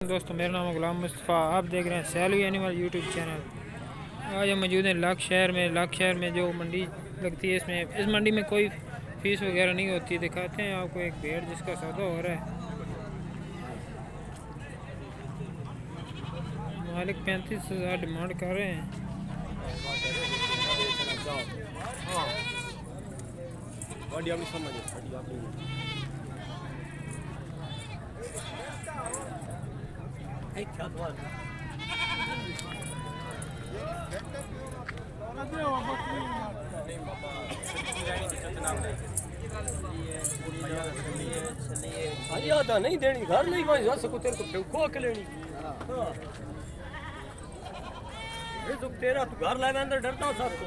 दोस्तों मेरा नाम है गुलाम मुस्तफ़ा। आप देख रहे हैं सैलवी एनिमल यूट्यूब चैनल। आज हम मौजूद हैं लाख शहर में जो मंडी लगती है। इस मंडी में कोई फीस वगैरह नहीं होती। दिखाते हैं आपको एक भेड़ जिसका सौदा हो रहा है। मालिक 35,000 डिमांड कर रहे हैं। यादा नहीं देनी घर नहीं भाई जा सको तेरे को खो के लेनी। हां ये तो तेरा तू घर लाए अंदर डरता हो साथ को।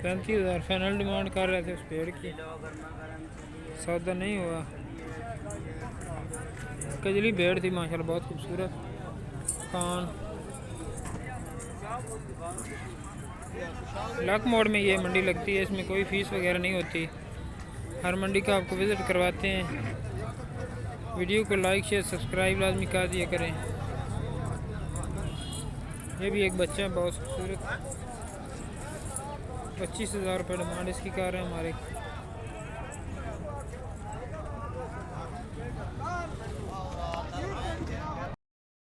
35,000 फाइनल डिमांड कर रहे थे उस पेड़ की। सौदा नहीं हुआ। कजली भेड़ थी माशाल्लाह, बहुत खूबसूरत कान। लक मोड़ में ये मंडी लगती है। इसमें कोई फ़ीस वगैरह नहीं होती। हर मंडी का आपको विज़िट करवाते हैं। वीडियो को लाइक शेयर सब्सक्राइब लाजमी कर दिया करें। ये भी एक बच्चा है बहुत खूबसूरत। 25,000 रुपये डिमांड इसकी कर रहे हैं हमारे।